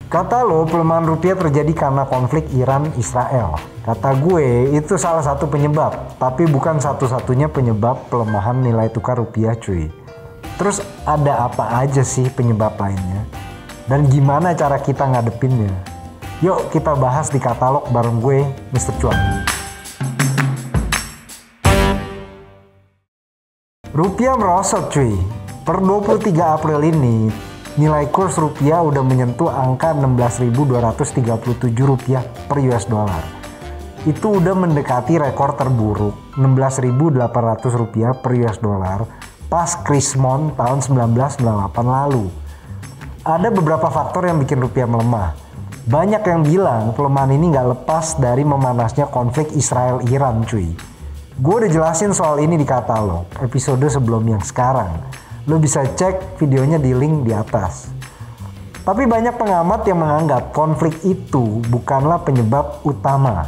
Kata lo pelemahan rupiah terjadi karena konflik Iran-Israel. Kata gue itu salah satu penyebab, tapi bukan satu-satunya penyebab pelemahan nilai tukar rupiah cuy. Terus ada apa aja sih penyebab lainnya? Dan gimana cara kita ngadepinnya? Yuk kita bahas di katalog bareng gue, Mr. Cuan. Rupiah merosot cuy. Per 23 April ini, nilai kurs rupiah udah menyentuh angka 16.237 rupiah per US dollar. Itu udah mendekati rekor terburuk 16.800 rupiah per US dollar pas Krismon tahun 1998 lalu. Ada beberapa faktor yang bikin rupiah melemah. Banyak yang bilang pelemahan ini nggak lepas dari memanasnya konflik Israel-Iran cuy. Gue udah jelasin soal ini di katalog episode sebelum yang sekarang. Lo bisa cek videonya di link di atas. Tapi banyak pengamat yang menganggap konflik itu bukanlah penyebab utama.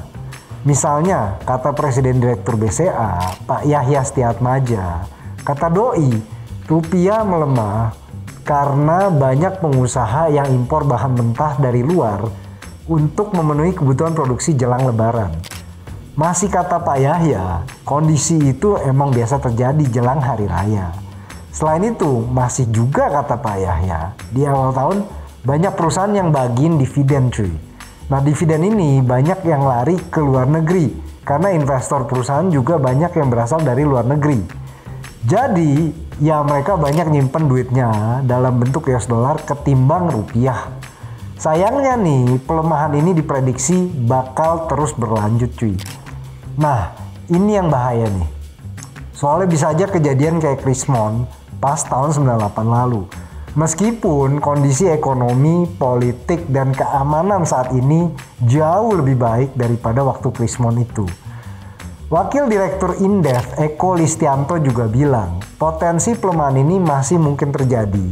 Misalnya, kata Presiden Direktur BCA, Pak Yahya Setiatmaja, kata Doi, rupiah melemah karena banyak pengusaha yang impor bahan mentah dari luar untuk memenuhi kebutuhan produksi jelang Lebaran. Masih kata Pak Yahya, kondisi itu emang biasa terjadi jelang Hari Raya. Selain itu, masih juga kata Pak Yahya, di awal tahun banyak perusahaan yang bagiin dividen cuy. Nah dividen ini banyak yang lari ke luar negeri, karena investor perusahaan juga banyak yang berasal dari luar negeri. Jadi, ya mereka banyak nyimpen duitnya dalam bentuk US dollar ketimbang rupiah. Sayangnya nih, pelemahan ini diprediksi bakal terus berlanjut cuy. Nah, ini yang bahaya nih. Soalnya bisa aja kejadian kayak Krismon pas tahun 98 lalu. Meskipun kondisi ekonomi, politik, dan keamanan saat ini jauh lebih baik daripada waktu Krismon itu. Wakil Direktur Indef Eko Listianto juga bilang potensi pelemahan ini masih mungkin terjadi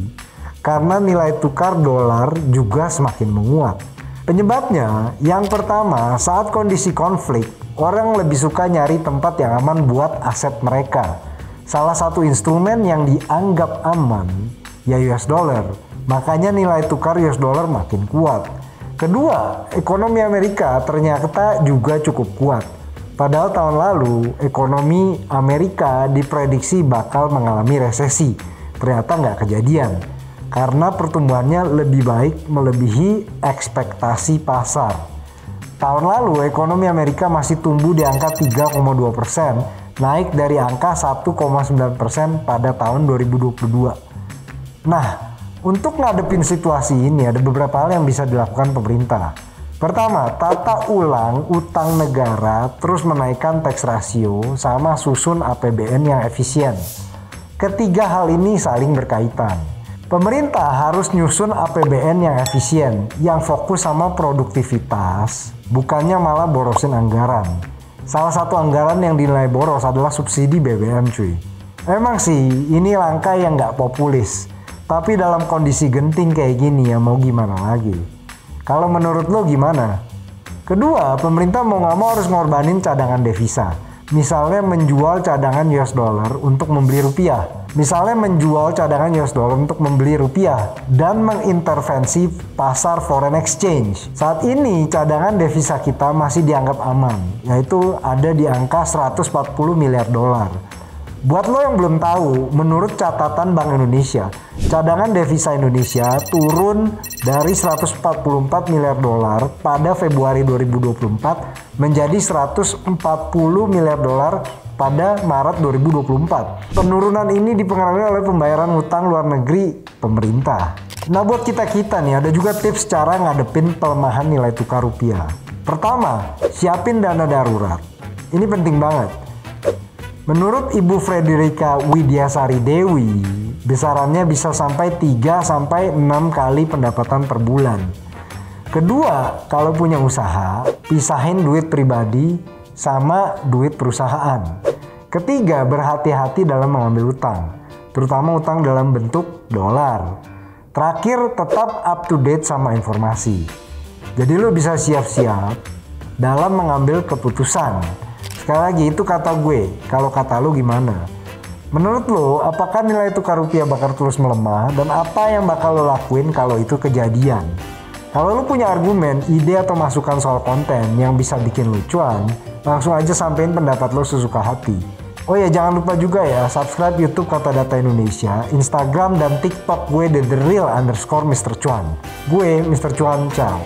karena nilai tukar dolar juga semakin menguat. Penyebabnya, yang pertama saat kondisi konflik, orang lebih suka nyari tempat yang aman buat aset mereka. Salah satu instrumen yang dianggap aman ya US dollar, makanya nilai tukar US dollar makin kuat. Kedua, ekonomi Amerika ternyata juga cukup kuat. Padahal tahun lalu ekonomi Amerika diprediksi bakal mengalami resesi. Ternyata nggak kejadian karena pertumbuhannya lebih baik melebihi ekspektasi pasar. Tahun lalu ekonomi Amerika masih tumbuh di angka 3,2%. Naik dari angka 1,9% pada tahun 2022. Nah, untuk ngadepin situasi ini ada beberapa hal yang bisa dilakukan pemerintah. Pertama, tata ulang utang negara, terus menaikkan tax ratio, sama susun APBN yang efisien. Ketiga hal ini saling berkaitan. Pemerintah harus nyusun APBN yang efisien, yang fokus sama produktivitas, bukannya malah borosin anggaran. Salah satu anggaran yang dinilai boros adalah subsidi BBM cuy. Emang sih ini langkah yang gak populis. Tapi dalam kondisi genting kayak gini ya mau gimana lagi. Kalau menurut lo gimana? Kedua, pemerintah mau gak mau harus ngorbanin cadangan devisa. Misalnya menjual cadangan US dollar untuk membeli rupiah. Dan mengintervensi pasar foreign exchange. Saat ini cadangan devisa kita masih dianggap aman, yaitu ada di angka 140 miliar dolar. Buat lo yang belum tahu, menurut catatan Bank Indonesia, cadangan devisa Indonesia turun dari 144 miliar dolar pada Februari 2024 menjadi 140 miliar dolar pada Maret 2024. Penurunan ini dipengaruhi oleh pembayaran hutang luar negeri pemerintah. Nah buat kita-kita nih ada juga tips cara ngadepin pelemahan nilai tukar rupiah. Pertama, siapin dana darurat. Ini penting banget. Menurut Ibu Frederika Widyasari Dewi, besarannya bisa sampai 3-6 kali pendapatan per bulan. Kedua, kalau punya usaha, pisahin duit pribadi sama duit perusahaan. Ketiga, berhati-hati dalam mengambil utang, terutama utang dalam bentuk dolar. Terakhir, tetap up to date sama informasi. Jadi lo bisa siap-siap dalam mengambil keputusan. Sekali lagi itu kata gue, kalau kata lo gimana? Menurut lo, apakah nilai tukar rupiah bakal terus melemah dan apa yang bakal lo lakuin kalau itu kejadian? Kalau lu punya argumen, ide atau masukan soal konten yang bisa bikin lu cuan, langsung aja sampein pendapat lu sesuka hati. Oh ya, jangan lupa juga ya, subscribe YouTube Kata Data Indonesia, Instagram dan TikTok gue The Real _Mr. Cuan. Gue Mr. Cuan, ciao.